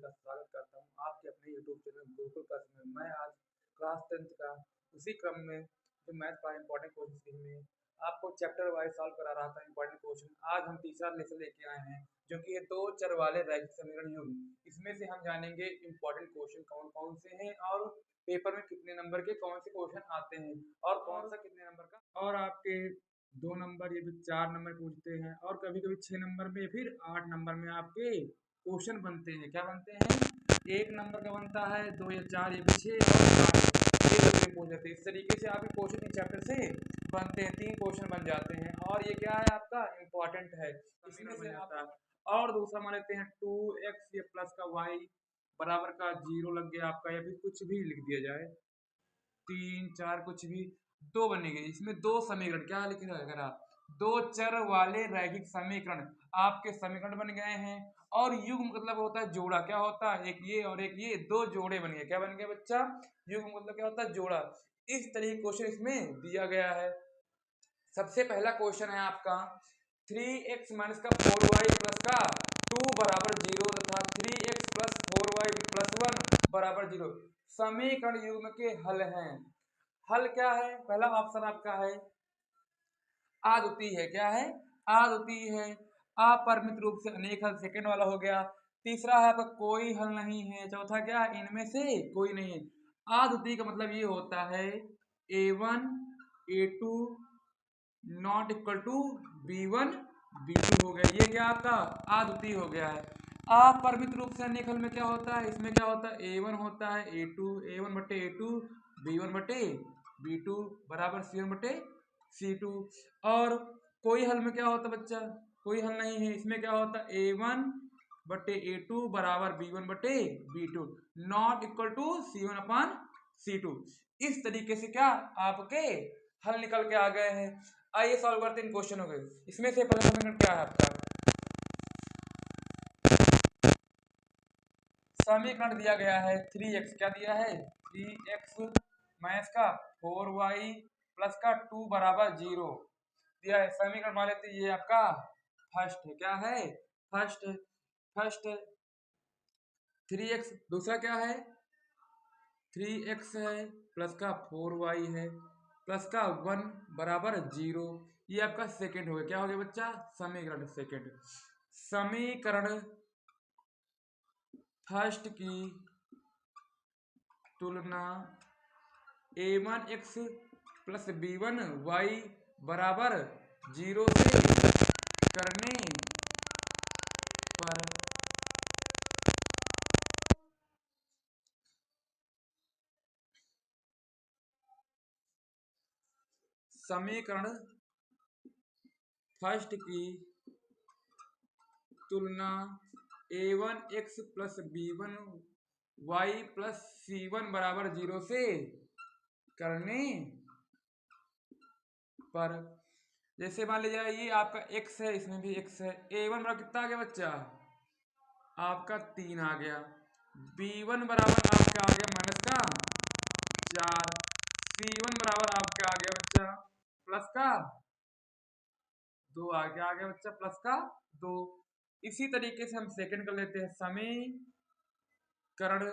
का स्वागत करता हूँ आपके अपने यूट्यूब चैनल गुरुकुल क्लास में। मैं आज क्लास 10th का उसी क्रम में जो मैथ का इंपॉर्टेंट क्वेश्चन में आपको चैप्टर वाइज सॉल्व करा रहा था इंपॉर्टेंट क्वेश्चन। आज हम तीसरा लेसन लेके आए हैं जो कि ये दो चर वाले रैखिक समीकरण युग्म। इसमें से हम जानेंगे इंपॉर्टेंट क्वेश्चन कौन कौन से हैं और पेपर में कितने नंबर के कौन से क्वेश्चन आते हैं और कौन सा कितने नंबर का, और आपके 2 नंबर या फिर 4 नंबर पूछते हैं और कभी कभी 6 नंबर में फिर 8 नंबर में आपके क्वेश्चन बनते हैं। क्या बनते हैं? 1 नंबर का बनता है, 2 या 4 या 6 और 8 ये तरीके पूछ जाते हैं। इस तरीके से आपके क्वेश्चन इस चैप्टर से बनते हैं, 3 क्वेश्चन बन जाते हैं और ये क्या है आपका इंपॉर्टेंट है, इसमें से आता है। और दूसरा मान लेते हैं 2x या प्लस का y बराबर का 0 लग गया आपका, या फिर कुछ भी लिख दिया जाए 3 4 कुछ भी, 2 बनेंगे। इसमें 2 समीकरण क्या लिख रहे हैं, अगर आप 2 चर वाले रैखिक समीकरण आपके समीकरण बन गए हैं। और युग्म मतलब होता है जोड़ा। क्या होता है? एक ये और एक ये, 2 जोड़े बन गए। क्या बन गए बच्चा? युग्म मतलब क्या होता है? जोड़ा। इस तरीके क्वेश्चन इसमें दिया गया है। सबसे पहला क्वेश्चन है आपका 3x माइनस का 4y प्लस का 2 बराबर 0 तथा 3x प्लस 4y प्लस 1 बराबर 0 समीकरण युग्म के हल हैं। हल क्या है? पहला ऑप्शन आपका है आद्वितीय है। क्या है? आद्वितीय है। अपरिमित रूप से अनेक हल सेकंड वाला हो गया। तीसरा है आपका कोई हल नहीं है। चौथा क्या है? इनमें से कोई नहीं है। आद्वितीय का मतलब ये होता है a1 a2 not equal to b1 b2 हो गया। ये क्या आपका आद्वितीय हो गया है। अपरिमित रूप से अनेक हल में क्या होता है? इसमें क्या होता है? a1 होता है a1 बटे a2 b1 बटे b2 बराबर c1 बटे c2। और कोई हल में क्या होता है बच्चा? कोई हल नहीं है। इसमें क्या होता है? a1 बटे a2 बराबर b1 बटे b2 not equal to c1 upon c2। इस तरीके से क्या आपके हल निकल के आ गए हैं। आइए सॉल्व करते हैं इन क्वेश्चनों के। इसमें से पहला समीकरण क्या है आपका? समीकरण दिया गया है 3x। क्या दिया है? 3x माइनस का 4y प्लस का 2 बराबर 0 दिया है। समीकरण मान लेते ये आपका फर्स्ट है। क्या है? फर्स्ट है। फर्स्ट है 3x। दूसरा क्या है? 3x है प्लस का 4y है प्लस का 1 बराबर 0। ये आपका सेकंड हो गया। क्या हो गया बच्चा? समीकरण सेकंड। समीकरण फर्स्ट की तुलना a1x प्लस b1y बराबर 0 से करने पर समीकरण फर्स्ट की तुलना a1x plus b1y plus c1 बराबर 0 से करने पर, जैसे मान लीजिए ये आपका x है, इसमें भी x है। a1 बराबर कितना आ गया बच्चा? आपका 3 आ गया। b1 बराबर आपका आ गया माइनस का 4। c1 बराबर आपका आ गया बच्चा प्लस का 2 आ गया बच्चा प्लस का 2। इसी तरीके से हम सेकंड कर लेते हैं। समीकरण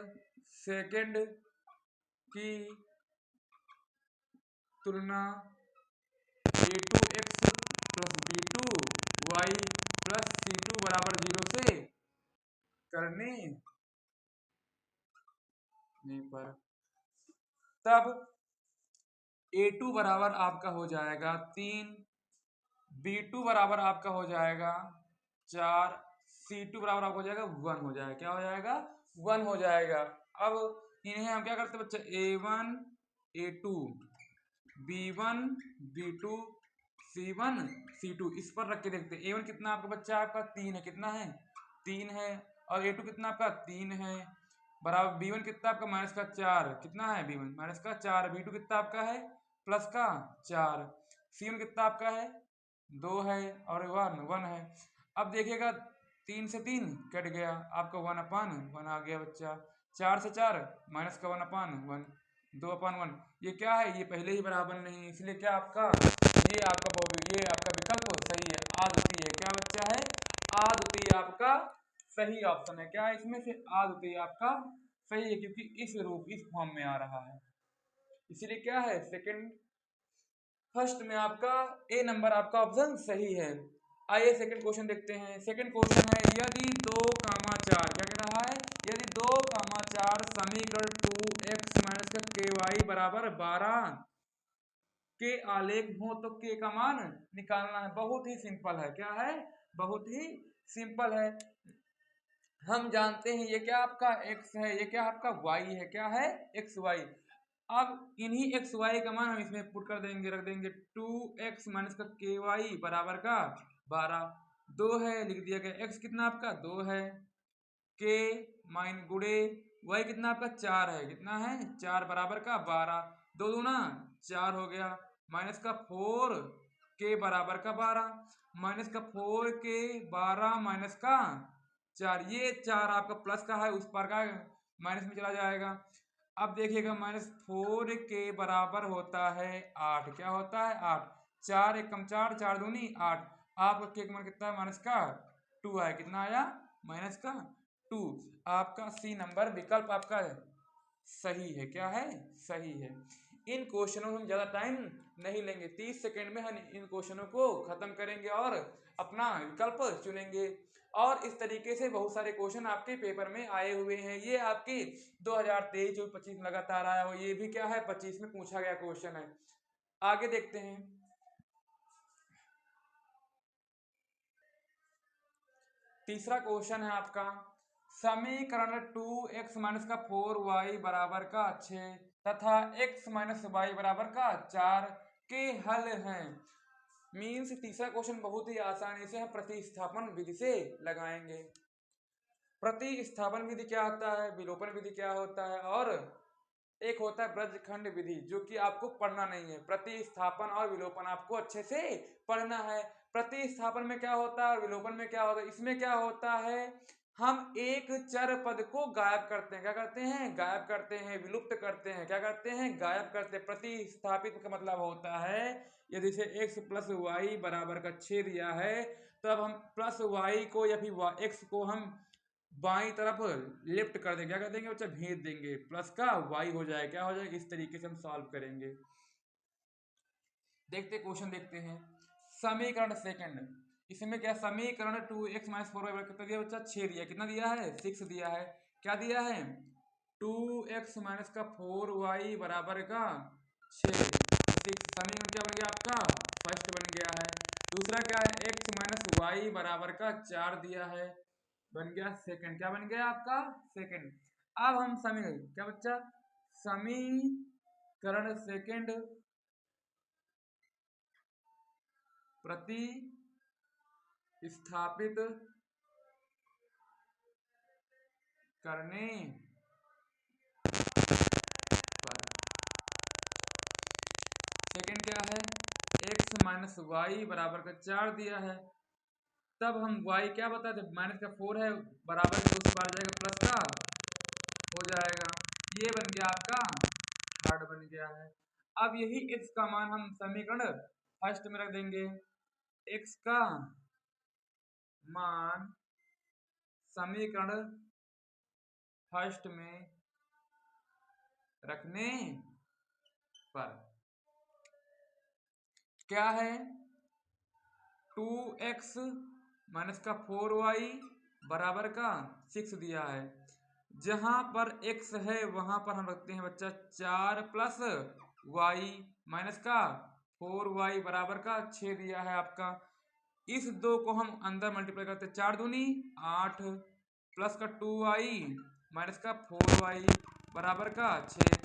सेकंड की तुलना a2x plus b2y plus c2 बराबर 0 से करने पर, तब a2 बराबर आपका हो जाएगा 3, b2 बराबर आपका हो जाएगा 4, c2 बराबर आपका हो जाएगा 1 हो जाएगा। क्या हो जाएगा? 1 हो जाएगा। अब इन्हें हम क्या करते हैं बच्चा? a1 a2 b1 b2 c1 c2 इस पर रख के देखते हैं। a1 कितना आपका बच्चा? आपका 3 है। कितना है? 3 है। और a2 कितना आपका? 3 है बराबर b1 कितना आपका? माइनस का 4। कितना है b1? माइनस का 4। b2 कितना आपका है? प्लस का 4। c1 कितना आपका है? 2 है और 1 है। अब देखिएगा 3 से 3 कट गया, आपका 1 अपान 1 आ गया बच्चा। 4 से 4 माइनस का 1 अपान 1, 2 अपान 1। ये क्या है? ये पहले ही बराबर नहीं, इसलिए क्या आपका ये आपका विकल्प सही है, आद्वितीय है। क्या बच्चा है? आद्वितीय आपका सही ऑप्शन है। क्या है इसमें से आ द्वितीय आपका सही है, क्योंकि इस रूप इस फॉर्म में आ रहा है, इसीलिए क्या है सेकंड फर्स्ट में आपका ए नंबर आपका ऑप्शन सही है। आइए सेकंड क्वेश्चन देखते हैं। सेकंड क्वेश्चन है यदि 2,4 क्या कह रहा है, यदि 2,4 समीकरण 2x माइनस का ky बराबर 12 के आलेख हो तो के का मान निकालना है। बहुत ही सिंपल है, क्या है, बहुत ही सिंपल है। हम जानते हैं ये क्या आपका x है, ये क्या आपका y है, क्या है एक्स वाई। अब इन्हीं एक्स वाई का मान हम इसमें पुट कर देंगे, रख देंगे 2x माइनस का के वाई बराबर का 12, 2 है लिख दिया गया, x कितना आपका 2 है, के माइन गुड़े वाई कितना आपका 4 है, कितना है 4 बराबर का 12, 2 दूना 4 हो गया, माइनस का 4 के बराबर का 12, माइनस का 4 के 12 माइनस का 4, ये 4 आपका प्लस का है, उस पर का माइनस में चला जाएगा। अब देखिएगा -4 के बराबर होता है 8, क्या होता है 8, 4 एक कम 4, 4 दूनी 8, आपका के का मान कितना है माइनस का 2 है, कितना आया माइनस का 2। आपका सी नंबर विकल्प आपका सही है, क्या है सही है। इन क्वेश्चनों में हम ज़्यादा टाइम नहीं लेंगे, 30 सेकेंड में हम इन क्वेश्चनों को खत्म करेंगे और अपना विकल्प चुनेंगे। और इस तरीके से बहुत सारे क्वेश्चन आपके पेपर में आए हुए हैं। ये आपकी 2023 और 25 लगातार आया हो, ये भी क्या है 25 में पूछा गया क्वेश्चन है। आगे देखते हैं। तीसरा क्वेश्चन है आपका समीकरण 2x माइनस का 4y बराबर का 6 तथा x माइनस वाई बराबर का 4 के हल हैं। मीन्स तीसरा क्वेश्चन बहुत ही आसानी से हम प्रतिस्थापन विधि से लगाएंगे। प्रतिस्थापन विधि क्या होता है, विलोपन विधि क्या होता है, और एक होता है ब्रजखंड विधि जो कि आपको पढ़ना नहीं है। प्रतिस्थापन और विलोपन आपको अच्छे से पढ़ना है। प्रतिस्थापन में क्या होता है और विलोपन में क्या होता है, इसमें क्या होता है हम एक चर पद को गायब करते हैं, क्या करते हैं गायब करते हैं, विलुप्त करते हैं, क्या करते हैं गायब करते हैं। प्रतिस्थापित का मतलब होता है यदि से x प्लस वाई बराबर का 6 दिया है तब हम प्लस वाई को या फिर x को हम बाई तरफ लेफ्ट कर देंगे, क्या कर देंगे बच्चा भेज देंगे, प्लस का वाई हो जाएगा, क्या हो जाएगा, इस तरीके से हम सॉल्व करेंगे। देखते क्वेश्चन देखते हैं। समीकरण सेकंड, इसमें क्या समीकरण 2x माइनस 4y कितना दिया बच्चा 6 दिया, कितना दिया है 6 दिया है, क्या दिया है 2x माइनस का 4y बराबर का 6, समीकरण क्या बन गया आपका फर्स्ट बन गया है। दूसरा क्या है x माइनस वाई बराबर का 4 दिया है, बन गया सेकंड, क्या बन गया आपका सेकंड। अब हम समीकरण क्या बच्चा समीकरण सेकंड प्रति स्थापित करने पर सेकंड क्या है x माइनस वाई बराबर का 4 दिया है, तब हम y क्या बता दे माइनस का 4 है बराबर में उस पार जाएगा प्लस का हो जाएगा, ये बन गया आपका थर्ड बन गया है। अब यही x का मान हम समीकरण फर्स्ट में रख देंगे, x का मान समीकरण फर्स्ट में रखने पर क्या है 2x माइनस का 4y बराबर का 6 दिया है, जहां पर x है वहां पर हम रखते हैं बच्चा 4 प्लस y माइनस का 4y बराबर का 6 दिया है आपका। इस दो को हम अंदर मल्टीप्लाई करते हैं, 4 दूनी 8 प्लस का 2y माइनस का 4y बराबर का 6,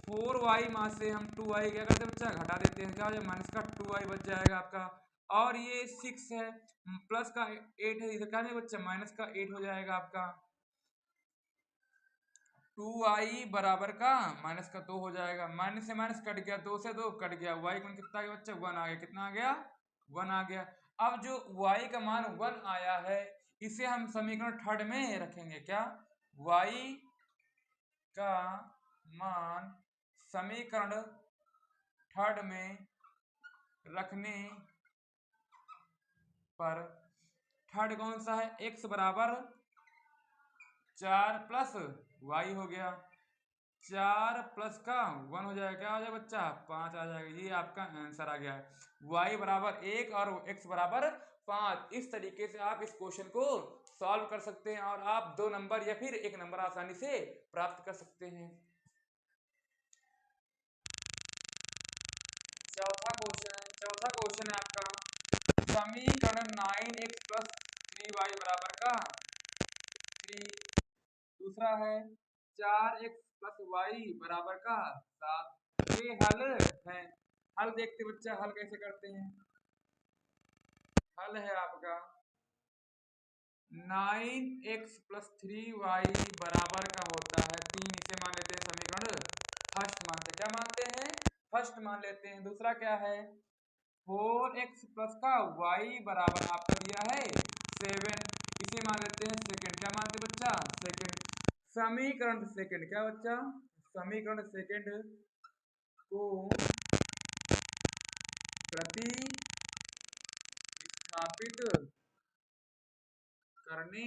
4y मां से हम 2y क्या करते हैं बच्चा घटा देते हैं, क्या हो जाएगा माइनस का 2y बच जाएगा आपका। और ये 6 है प्लस का 8 है, इधर क्या नहीं बच्चा माइनस का 8 हो जाएगा आपका। 2y बराबर का माइनस का 2 हो जाएगा, माइनस से माइनस कट गया, 2 से 2 कट गया, y का मान कितना आ गया बच्चा 1 आ गया, कितना आ गया 1 आ गया। अब जो y का मान 1 आया है इसे हम समीकरण थर्ड में रखेंगे, क्या y का मान समीकरण थर्ड में रखने पर थर्ड कौन सा है x बराबर 4 प्लस वाई हो गया, 4 प्लस का 1 हो जाएगा, क्या हो जाएगा बच्चा 5 आ जाएगा। ये आपका आंसर आ गया, y बराबर 1 और x बराबर 5। इस तरीके से आप इस क्वेश्चन को सॉल्व कर सकते हैं और आप 2 नंबर या फिर 1 नंबर आसानी से प्राप्त कर सकते हैं। चौथा क्वेश्चन है आपका, समीकरण 9x प्लस 3y बराबर का 3। दूसरा है 4x प्लस वाई बराबर का 7। ये हल है। हल देखते बच्चा, हल कैसे करते हैं। हल है आपका 9x प्लस 3y बराबर का होता है 3। इसे मान लेते हैं समीकरण फर्स्ट मानते हैं। क्या मानते हैं? फर्स्ट मान लेते हैं। दूसरा क्या है 4x प्लस का y बराबर आपका दिया है 7। इसे मान लेते हैं सेकंड। क्या मानते हैं बच्चा? सेकंड। समीकरण सेकंड क्या बच्चा? समीकरण सेकंड को प्रतिस्थापित करने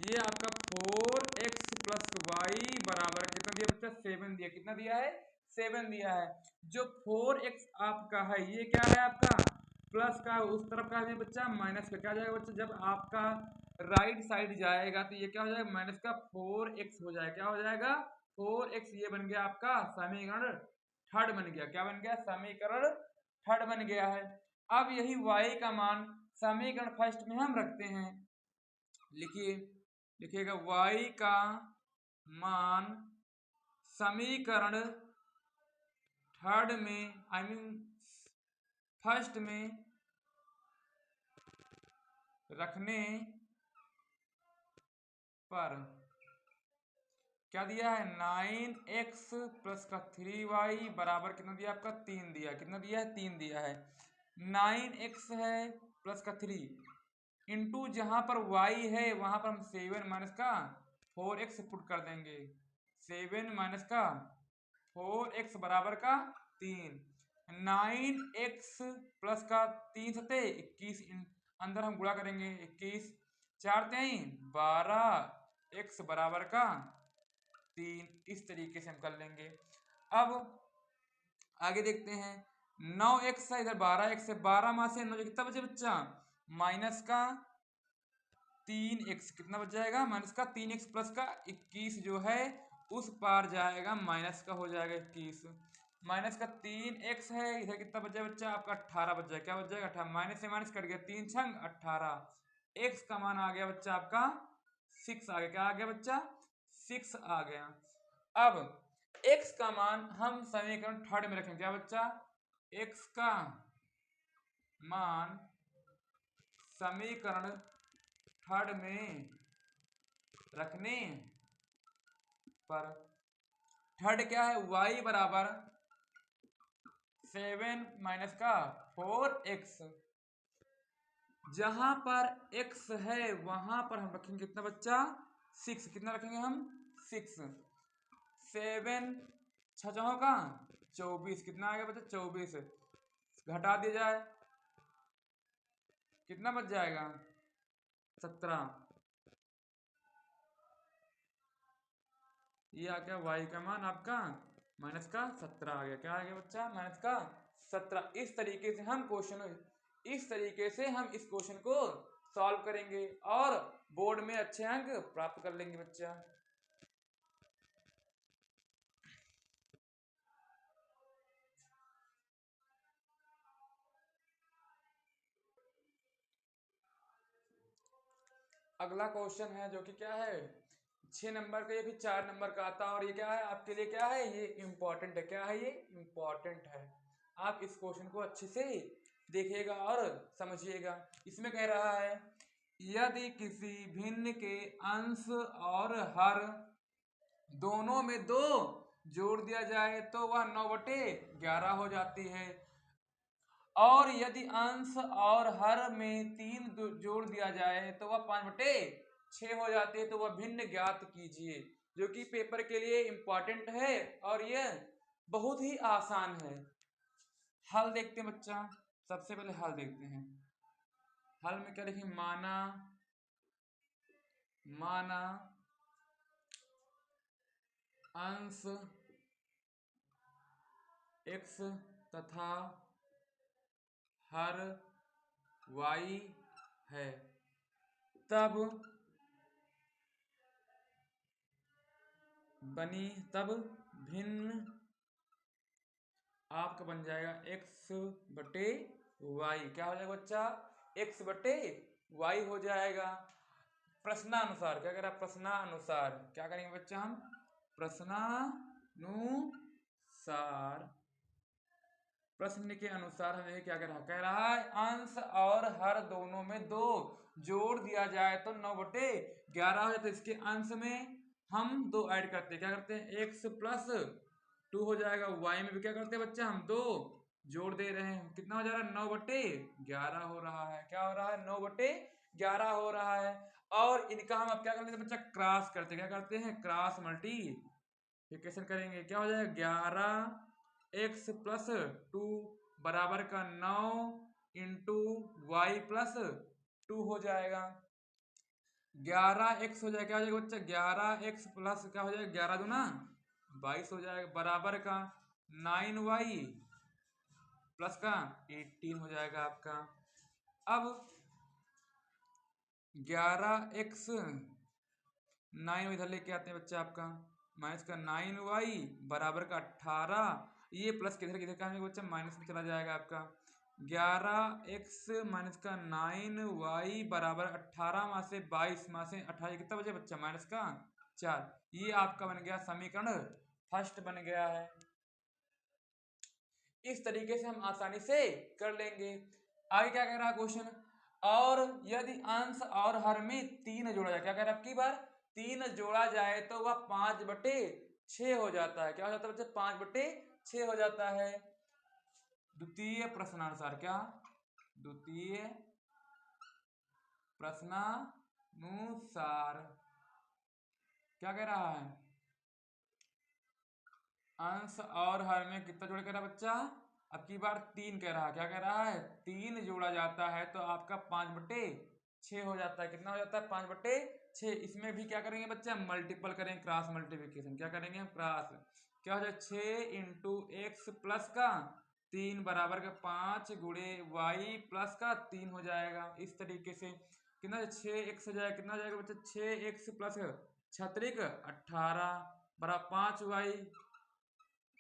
ये आपका 4x प्लस वाई बराबर कितना दिया बच्चा? 7 दिया। कितना दिया है? 7 दिया है। जो 4x आपका है ये क्या है आपका? प्लस का, उस तरफ का है बच्चा माइनस का। क्या जाएगा बच्चा? जब आपका राइट साइड जाएगा तो ये क्या हो जाएगा? माइनस का 4x हो जाएगा। क्या हो जाएगा? 4x। ये बन गया आपका समीकरण थर्ड बन गया। क्या बन गया? समीकरण थर्ड बन गया है। अब यही y का मान समीकरण फर्स्ट में हम रखते हैं। लिखिए, लिखिएगा y का मान समीकरण थर्ड में फर्स्ट में रखने पर क्या दिया है? 9x प्लस का 3y बराबर कितना दिया आपका? 3 दिया। कितना दिया है? 3 दिया है। 9x है प्लस का 3 इंटू जहां पर y है वहां पर हम 7 माइनस का 4x पुट कर देंगे। 7 माइनस का 4x बराबर का 3। 9x प्लस का 3 सते 21, अंदर हम गुणा करेंगे 21, 4 तेईं 12, x बराबर का 3। इस तरीके से हम कर लेंगे। अब आगे देखते हैं 9x है इधर 12x है, 12 में से 9 कितना बचे बच्चा? माइनस का 3x। कितना बच जाएगा? माइनस का 3x प्लस का 21 जो है उस पार जाएगा, माइनस का हो जाएगा 21। माइनस का 3x है इधर कितना बच जाएगा बच्चा? आपका 18 बच जाएगा। क्या बच जाएगा? 18। माइनस से माइनस कट गया, 3 छंग 18। x का मान आ गया बच्चा आपका 6 आ गया। क्या आ गया बच्चा? 6 आ गया। अब x का मान हम समीकरण थर्ड में रखें। क्या बच्चा? x का मान समीकरण थर्ड में रखने पर थर्ड क्या है? y बराबर 7 माइनस का 4x। जहां पर x है वहां पर हम रखेंगे कितना बच्चा? 6। कितना रखेंगे हम? 6। 7 छह का 24। कितना आ गया बच्चा? 24। घटा दिया जाए कितना बच जाएगा? 17। ये आ गया y का मान आपका माइनस का 17 आ गया। क्या आ गया बच्चा? माइनस का 17। इस तरीके से हम इस क्वेश्चन को सॉल्व करेंगे और बोर्ड में अच्छे अंक प्राप्त कर लेंगे बच्चा। अगला क्वेश्चन है जो कि क्या है 6 नंबर का, ये भी 4 नंबर का आता है और ये क्या है आपके लिए? क्या है ये? इम्पोर्टेंट है। क्या है ये? इम्पोर्टेंट है। आप इस क्वेश्चन को अच्छे से देखिएगा और समझिएगा। इसमें कह रहा है यदि किसी भिन्न के अंश और हर दोनों में 2 जोड़ दिया जाए तो वह 9/11 हो जाती है, और यदि अंश और हर में 3 जोड़ दिया जाए तो वह 5/6 हो जाती है। तो वह भिन्न ज्ञात कीजिए। जो कि पेपर के लिए इंपॉर्टेंट है और यह बहुत ही आसान है। हल देखते हैं बच्चा। सबसे पहले हल देखते हैं। हल में क्या लिखेंगे, माना माना अंश x तथा हर y है, तब भिन्न आपका बन जाएगा x बटे y। क्या हो जाएगा बच्चा, x बटे y हो जाएगा। प्रश्नानुसार क्या कह रहा है, प्रश्नानुसार क्या करेंगे बच्चा, हम प्रश्नानुसार प्रश्न के अनुसार हमें क्या कह रहा है अंश और हर दोनों में 2 जोड़ दिया जाए तो 9/11 हो जाता है। इसके अंश में हम 2 ऐड करते हैं, क्या करते हैं x प्लस 2 हो जाएगा, y में भी क्या करते हैं बच्चा, हम 2 जोड़ दे रहे हैं, कितना हो जा रहा है 9/11 हो रहा है। क्या हो रहा है 9/11 हो रहा है। और इनका हम अब क्या करते हैं बच्चा, क्रॉस करते हैं, क्या करते हैं क्रॉस मल्टीप्लिकेशन करेंगे। क्या हो जाएगा 11x प्लस 2 बराबर का 9 इंटू वाई प्लस 2 हो जाएगा। 11x हो जाएगा, क्या हो जाएगा बच्चा 11x प्लस क्या हो जाएगा 11 दूना 22 हो जाएगा, बराबर का 9y प्लस का 18 हो जाएगा आपका। अब 11x 9 इधर लेके आते हैं बच्चा आपका, माइनस का 9y बराबर का 18, ये प्लस किधर किधर का बच्चा माइनस में चला जाएगा आपका। 11x माइनस का 9y बराबर 18 में से 22 में से 28 कितना बचे बच्चा माइनस का 4। ये आपका बन गया समीकरण फर्स्ट बन गया है। इस तरीके से हम आसानी से कर लेंगे। आगे क्या कह रहा है क्वेश्चन, और यदि अंश और हर में 3 जोड़ा जाए, क्या कह रहा है आपकी बार 3 जोड़ा जाए तो वह 5/6 हो जाता है। क्या हो जाता है बच्चे 5/6 हो जाता है। द्वितीय प्रश्नानुसार क्या, द्वितीय प्रश्नानुसार क्या कह रहा है, अंश और हर में कितना जोड़ा कह रहा है बच्चा, अब की बार 3 कह रहा है। क्या कह रहा है 3 जोड़ा जाता है तो आपका 5/6 हो जाता है। कितना हो जाता है 5/6। इसमें भी क्या करेंगे बच्चा मल्टीपल करेंगे, क्रॉस मल्टीप्लिकेशन। क्या करेंगे हम क्रॉस, क्या हो जाए 6 इंटू एक्स प्लस का 3 बराबर का 5 गुणे वाई प्लस का 3 हो जाएगा। इस तरीके से कितना 6x हो जाएगा, कितना हो जाएगा बच्चा 6x प्लस 36 18 बराबर 5y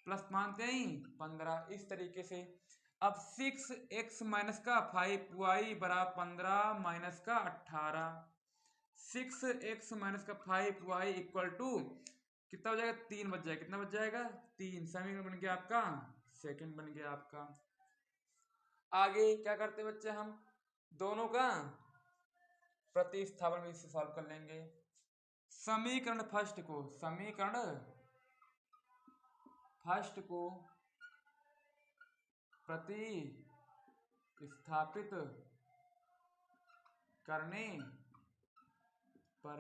प्लस मानते ही 15। इस तरीके से अब 6x माइनस का 5y बराबर 15 माइनस का 18, 6x माइनस का 5y इक्वल टू कितना हो जाएगा 3 बच जाएगा, कितना बच जाएगा 3। समीकरण बन गया आपका सेकंड बन गया आपका। आगे क्या करते बच्चे, हम दोनों का प्रतिस्थापन भी सॉल्व कर लेंगे। समीकरण फर्स्ट को प्रतिस्थापित करने पर,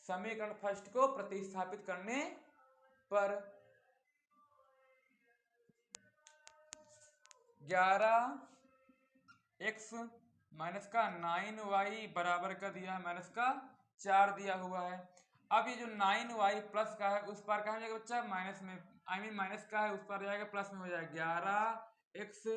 समीकरण फर्स्ट को प्रतिस्थापित करने पर 11x माइनस का 9y बराबर का दिया है माइनस का 4 दिया हुआ है। अब ये जो 9y प्लस का है उस पार कहाँ जाएगा बच्चा माइनस में, माइनस का है उस पार जाएगा प्लस में हो जाएगा। 11x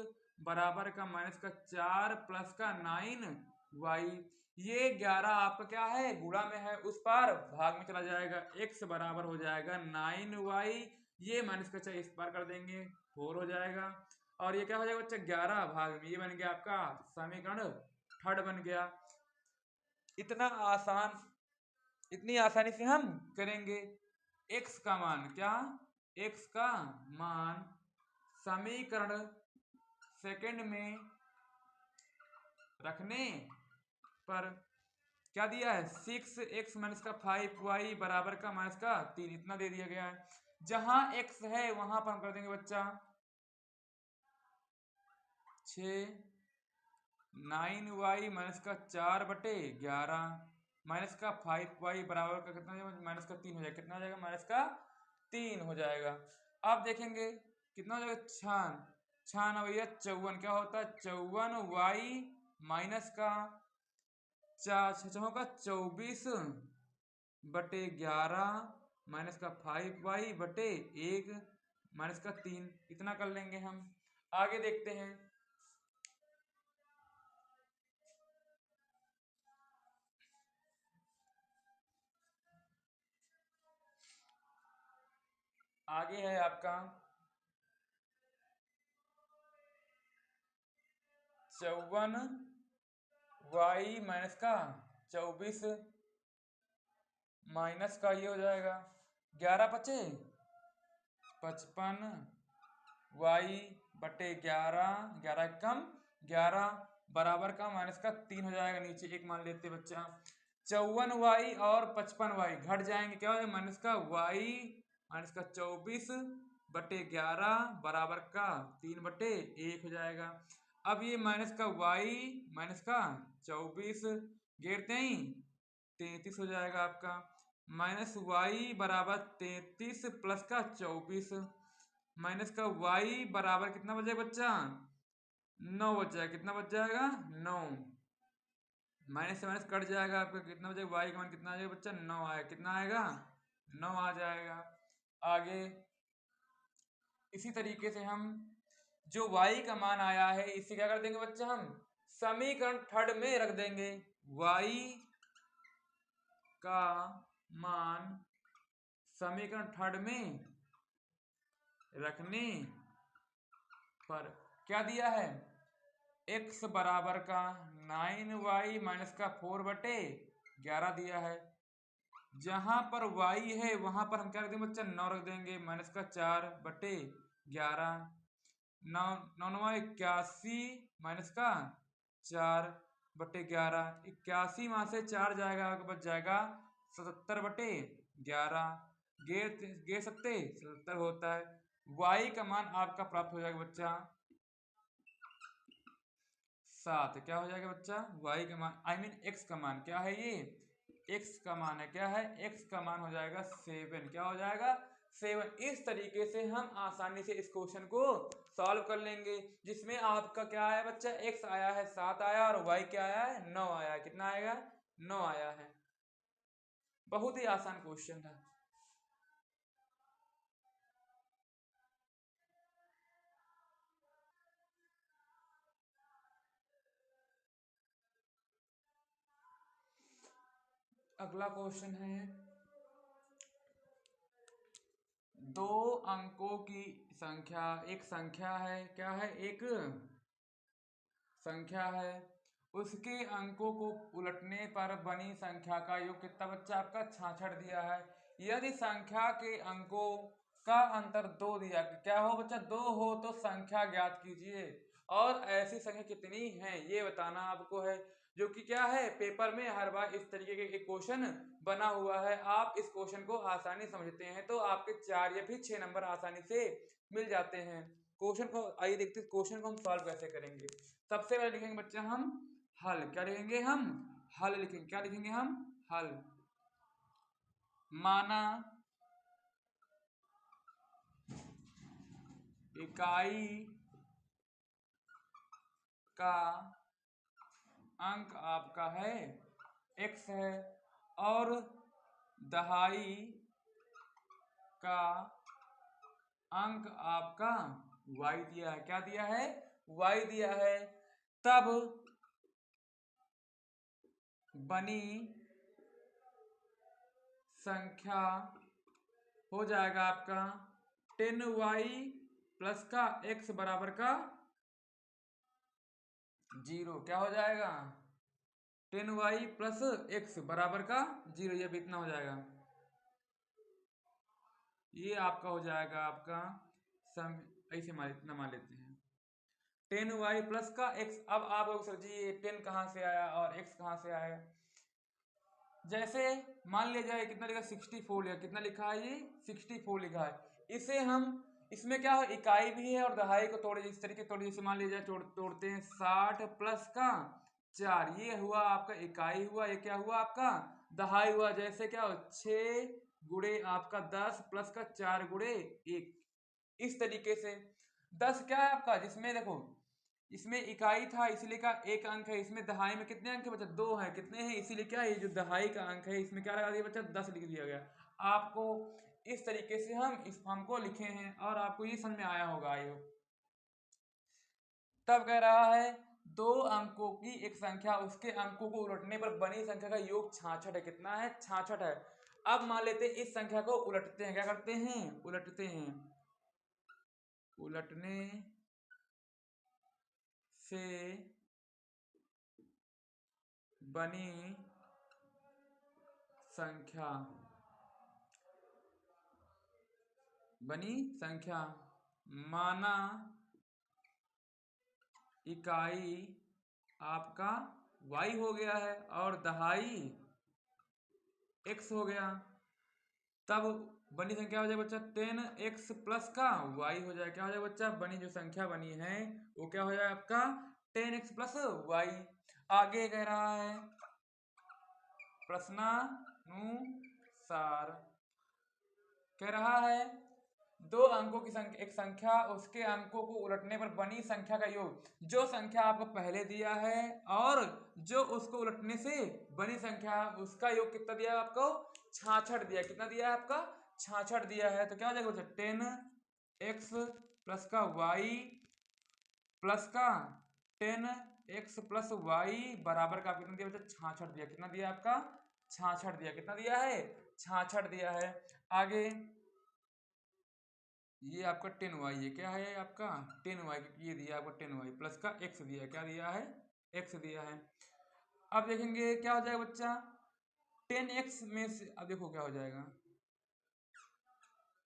बराबर का माइनस का 4 प्लस का 9y, ये 11 आपका क्या है गुणा में है, उस पार भाग में चला जाएगा, x बराबर हो जाएगा 9y, ये माइनस का 4 इस पार कर देंगे 4 हो जाएगा। और ये क्या हो जाएगा बच्चा 11 भाग में, ये बन गया आपका समीकरण थर्ड बन गया। इतना आसान, इतनी आसानी से हम करेंगे। x का मान क्या, x का मान समीकरण सेकंड में रखने पर क्या दिया है 6x माइनस का 5y बराबर का माइनस का 3, इतना दे दिया गया है। जहां x है वहां पर हम कर देंगे बच्चा 6 9y माइनस का 4/11 माइनस का 5y बराबर का कितना माइनस का 3 हो जाएगा, कितना हो जाएगा माइनस का 3 हो जाएगा। अब देखेंगे कितना हो जाएगा 6 6 9 54, क्या होता है 54y माइनस का छः का 24 बटे 11 माइनस का 5y बटे 1 माइनस का 3, इतना कर लेंगे हम। आगे देखते हैं। आगे है आपका 54y माइनस का 24 माइनस का ये हो जाएगा 11 पचे 55y बटे 11, 11 कम 11 बराबर का माइनस का 3 हो जाएगा, नीचे एक मान लेते बच्चा। 54y और 55y घट जाएंगे, क्या हो जाएगा माइनस का y माइनस का 24 बटे 11 बराबर का 3 बटे 1 हो जाएगा। अब ये माइनस का y माइनस का 24 गिरते ही 33 हो जाएगा आपका, माइनस y बराबर 33 प्लस का 24 माइनस का y बराबर कितना बच जाएगा बच्चा 9 बच जाएगा, कितना बच जाएगा 9, माइनस से माइनस कट जाएगा आपका, कितना बच जाएगा y का मान कितना आ जाएगा बच्चा 9 आएगा, कितना आएगा 9 आ जाएगा। आगे इसी तरीके से हम जो y का मान आया है इसे क्या कर देंगे बच्चा हम समीकरण थर्ड में रख देंगे। y का मान समीकरण थर्ड में रखने पर क्या दिया है x बराबर का 9y माइनस का 4 बटे 11 दिया है। जहां पर y है वहां पर हम क्या रख देंगे बच्चा 9 रख देंगे, माइनस का 4 बटे 11, 9 9 81 माइनस का 4 बटे 11, 81 वहां से 4 जाएगा, बच जाएगा 77 बटे 11, गेर सकते 77 होता है। y का मान आपका प्राप्त हो जाएगा बच्चा 7, क्या हो जाएगा बच्चा y का मान x का मान क्या है, ये x का मान है, क्या है x का मान हो जाएगा 7, क्या हो जाएगा 7। इस तरीके से हम आसानी से इस क्वेश्चन को सॉल्व कर लेंगे, जिसमें आपका क्या आया बच्चा x आया है 7 आया और y क्या आया है 9 आया है, कितना आएगा 9 आया है। बहुत ही आसान क्वेश्चन था। अगला क्वेश्चन है 2 अंकों की संख्या, एक संख्या है, क्या है एक संख्या है, उसके अंकों को उलटने पर बनी संख्या का योग कितना बच्चा आपका 66 दिया है। यदि संख्या के अंकों का अंतर 2 दिया, क्या हो बच्चा 2 हो तो संख्या ज्ञात कीजिए, और ऐसी संख्या कितनी है ये बताना आपको है, जो कि क्या है पेपर में हर बार इस तरीके के एक क्वेश्चन बना हुआ है। आप इस क्वेश्चन को आसानी समझते हैं तो आपके 4 या फिर 6 नंबर आसानी से मिल जाते हैं। क्वेश्चन को आइए देखते हैं क्वेश्चन को हम सॉल्व कैसे करेंगे। सबसे पहले लिखेंगे बच्चा हम हल, क्या लिखेंगे हम हल लिखेंगे, क्या लिखेंगे हम हल। माना इकाई का अंक आपका है x है और दहाई का अंक आपका y दिया है, क्या दिया है y दिया है, तब बनी संख्या हो जाएगा आपका 10y प्लस का x बराबर का 0, क्या हो जाएगा 10y प्लस x बराबर का 0, ये भी इतना हो जाएगा, ये आपका हो जाएगा आपका ऐसे इतना मान लेते हैं 10y प्लस का x। अब आप लोग सर जी ये 10 कहाँ से आया और x कहाँ से आया, जैसे मान लिया जाए कितना लिखा 64 लिखा, कितना लिखा है ये 64 लिखा है, इसे हम इसमें क्या है इकाई भी है और दहाई को तोड़े इस तरीके तोड़े, जैसे मान लिया जाए तोड़ते हैं 60 प्लस का 4, ये हुआ आपका इकाई हुआ, ये क्या हुआ आपका दहाई हुआ, जैसे क्या हो 6 गुणे आपका 10 प्लस का 4 गुणे 1, इस तरीके से 10 क्या है आपका, जिसमें देखो इसमें इकाई था इसीलिए का एक अंक है, इसमें दहाई में कितने अंक है बच्चा? 2 है। कितने हैं? इसीलिए क्या है, जो दहाई का अंक है इसमें क्या लगा दिया बच्चा? 10 लिख दिया गया। आपको इस तरीके से हम इस फॉर्म को लिखे हैं और आपको ये समझ में आया होगा आई होप। तब कह रहा है 2 अंकों की एक संख्या उसके अंकों को उलटने पर बनी संख्या का योग 66 है। कितना है? 66 है। अब मान लेते हैं इस संख्या को उलटते हैं। क्या करते हैं? उलटते हैं। उलटने से बनी संख्या माना इकाई आपका y हो गया है और दहाई x हो गया। तब बनी संख्या हो जाएगा बच्चा 10x प्लस का y हो जाएगा। क्या हो जाएगा बच्चा? बनी जो संख्या बनी है वो क्या हो जाएगा आपका? 10x plus y। आगे कह रहा है प्रश्नानुसार कह रहा है 2 अंकों की संख्या एक संख्या उसके अंकों को उलटने पर बनी संख्या का योग, जो संख्या आपको पहले दिया है और जो उसको उलटने से बनी संख्या उसका योग कितना दिया है आपको? 66 दिया। कितना दिया है आपका? 66 दिया है। तो क्या हो जाएगा बच्चा? 10x प्लस का y प्लस का 10x प्लस y बराबर का कितना दिया बच्चा? 66 दिया। कितना दिया आपका? 66 दिया। कितना दिया है? 66 दिया है। आगे ये आपका 10y है। क्या है आपका? 10y। ये दिया आपको 10y प्लस का x दिया। क्या दिया है? x दिया है। अब देखेंगे क्या हो जाएगा बच्चा? 10x में से अब देखो क्या हो जाएगा?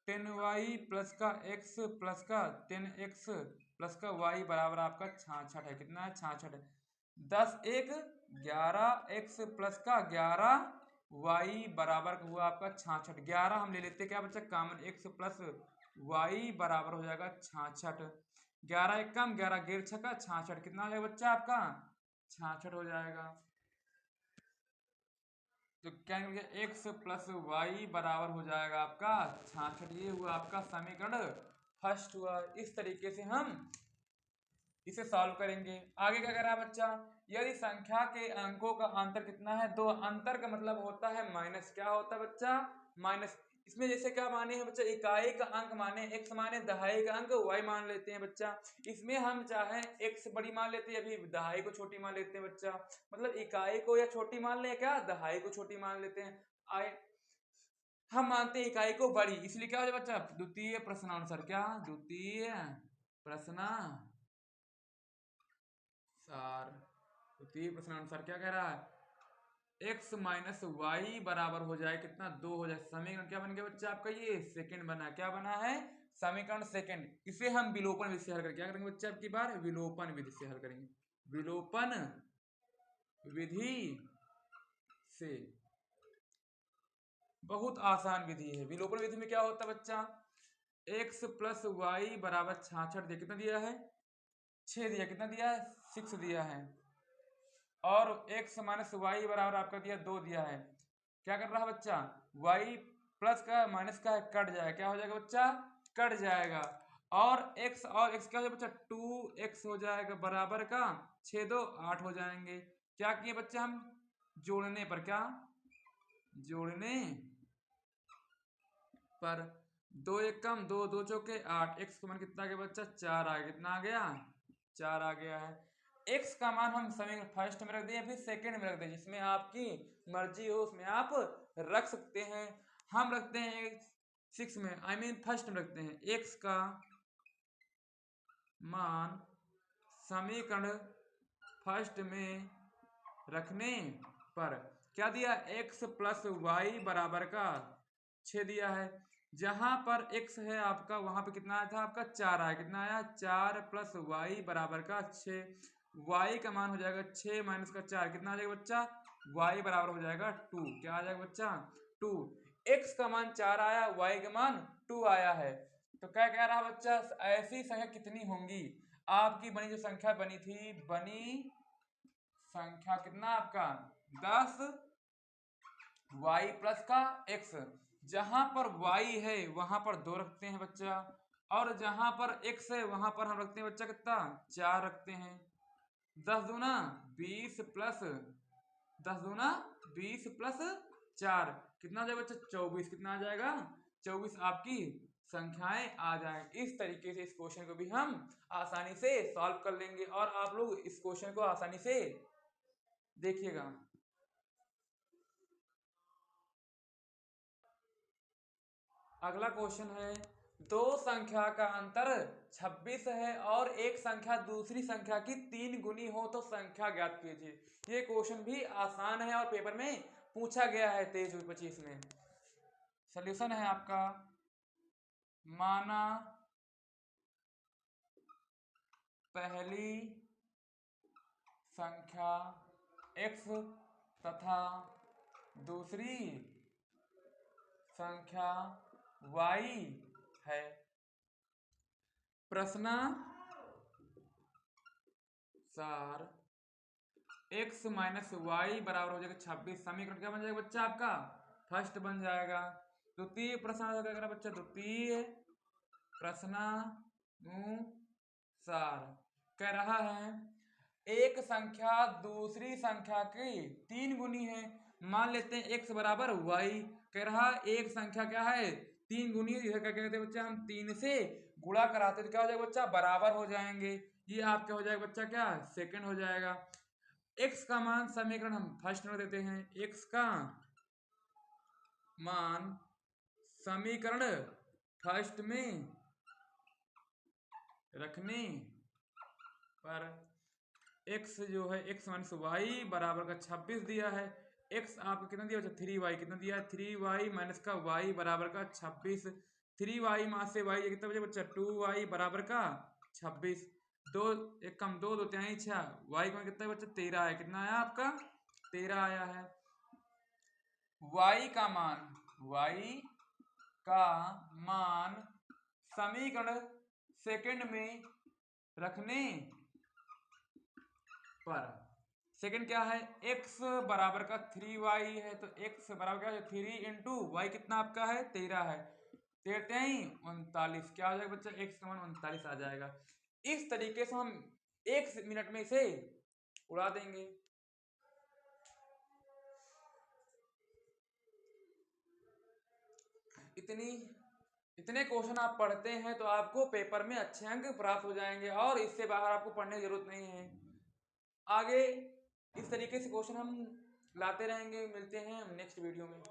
10y प्लस का x प्लस का 10x प्लस का y बराबर आपका 66 है। कितना है? 66 है। 10 1 11x प्लस का 11y बराबर हुआ आपका 66। 11 हम ले लेते हैं क्या बच्चा? कॉमन। x प्लस y बराबर हो जाएगा 66। 11 एक कम 11 गेर छका 66। कितना हो जाएगा बच्चा आपका? 66 हो जाएगा। तो क्या x प्लस वाई बराबर हो जाएगा आपका 66। ये हुआ आपका समीकरण फर्स्ट हुआ। इस तरीके से हम इसे सॉल्व करेंगे। आगे क्या कर रहा है बच्चा? यदि संख्या के अंकों का अंतर कितना है? 2। अंतर का मतलब होता है माइनस। क्या होता है बच्चा? माइनस। इसमें जैसे क्या माने हैं बच्चा? इकाई का अंक माने x माने, दहाई का अंक y मान लेते हैं बच्चा। इसमें हम चाहे x बड़ी मान लेते हैं, अभी दहाई को छोटी मान लेते हैं बच्चा। मतलब इकाई को या छोटी मान ले, क्या दहाई को छोटी मान लेते हैं। आए हम मानते हैं इकाई को बड़ी, इसलिए क्या हो जाए बच्चा? द्वितीय प्रश्नानुसार। क्या? द्वितीय प्रश्नानुसार। द्वितीय प्रश्नानुसार क्या कह रहा है? x माइनस वाई बराबर हो जाए कितना? 2 हो जाए। समीकरण क्या बन गया बच्चा आपका? ये सेकंड बना। क्या बना है? समीकरण सेकंड। इसे हम विलोपन विधि से हल करेंगे। क्या करेंगे बच्चा? आपकी बार विलोपन विधि से हल करेंगे। विलोपन विधि से बहुत आसान विधि है। विलोपन विधि में क्या होता है बच्चा? x प्लस वाई बराबर 66 दिया। कितना दिया है? 6 दिया। कितना दिया है? 6 दिया है। और x माइनस वाई बराबर आपका दिया 2 दिया है। क्या कर रहा है बच्चा? y प्लस का माइनस का है, कट जाएगा। क्या हो जाएगा बच्चा? कट जाएगा। और x क्या हो जाएगा बच्चा? 2x हो जाएगा बराबर का 6 2 8 हो जाएंगे। क्या किए बच्चा हम? जोड़ने पर। क्या? जोड़ने पर 2 1 कम 2 2 चौके 8। x का मान कितना आ गया बच्चा? 4 आ गया। कितना आ गया? 4 आ गया है। x का मान हम समीकरण फर्स्ट में रख दें या फिर सेकंड में रख दें, जिसमें आपकी मर्जी हो उसमें आप रख सकते हैं। हम रखते हैं 6 में, आई मीन फर्स्ट में रखते हैं। x का मान समीकरण फर्स्ट में रखने पर क्या दिया? x प्लस वाई बराबर का 6 दिया है। जहां पर x है आपका वहां पे कितना आया था आपका? 4 आया। कितना आया? 4 प्लस वाई बराबर का 6। y का मान हो जाएगा 6 माइनस का 4। कितना आ जाएगा बच्चा? y बराबर हो जाएगा 2। क्या आ जाएगा बच्चा? 2। x का मान 4 आया, y का मान 2 आया है। तो क्या कह रहा बच्चा? ऐसी संख्या कितनी होंगी? आपकी बनी जो संख्या बनी थी, बनी संख्या कितना आपका? 10 y प्लस का x। जहां पर y है वहां पर 2 रखते हैं बच्चा, और जहां पर x है वहां पर हम रखते हैं बच्चा कितना 4 रखते हैं। 10 दूना 20 प्लस 10 दूना 20 प्लस 4 कितना आ जाएगा बच्चा 24। कितना आ जाएगा 24 आपकी संख्याएं आ जाएंगी। इस तरीके से इस क्वेश्चन को भी हम आसानी से सॉल्व कर लेंगे और आप लोग इस क्वेश्चन को आसानी से देखिएगा। अगला क्वेश्चन है दो संख्या का अंतर 26 है और एक संख्या दूसरी संख्या की 3 गुनी हो तो संख्या ज्ञात कीजिए। ये क्वेश्चन भी आसान है और पेपर में पूछा गया है 23/25 में। सॉल्यूशन है आपका माना पहली संख्या x तथा दूसरी संख्या y है। प्रश्नानुसार x माइनस वाई बराबर हो जाएगा 26। समीकरण क्या बन जाएगा बच्चा आपका फर्स्ट बन जाएगा। द्वितीय प्रश्न क्या करा बच्चा द्वितीय प्रश्नानुसार कह रहा है एक संख्या दूसरी संख्या की 3 गुनी है। मान लेते हैं x बराबर y। कह रहा एक संख्या क्या है 3 गुनी है। क्या कहते हैं बच्चा हम 3 से गुणा कराते तो क्या हो जाएगा बच्चा बराबर हो जाएंगे। ये आपका हो जाएगा बच्चा क्या सेकंड हो जाएगा। x का मान समीकरण हम फर्स्ट में देते हैं। x का मान समीकरण फर्स्ट में रखने पर x जो है x माइनस वाई बराबर का 26 दिया है। x आपको कितना दिया बच्चा 3y कितना दिया है 3y माइनस का y बराबर का 26। 3y माइनस से y कितना बचा बच्चा 2y बराबर का 26। दो एक कम 2 2 3 6 y का कितना है बच्चा 13 है। कितना आया आपका 13 आया है। y का मान समीकरण सेकंड में रखने पर सेकंड क्या है x बराबर का 3y है तो x बराबर क्या है 3 इंटू वाई कितना आपका है 13 है। 39 क्या हो जाएगा बच्चा x का मान 39 आ जाएगा। इस तरीके से हम 1 मिनट में इसे उड़ा देंगे। इतने क्वेश्चन आप पढ़ते हैं तो आपको पेपर में अच्छे अंक प्राप्त हो जाएंगे और इससे बाहर आपको पढ़ने की जरूरत नहीं है। आगे इस तरीके से क्वेश्चन हम लाते रहेंगे। मिलते हैं नेक्स्ट वीडियो में।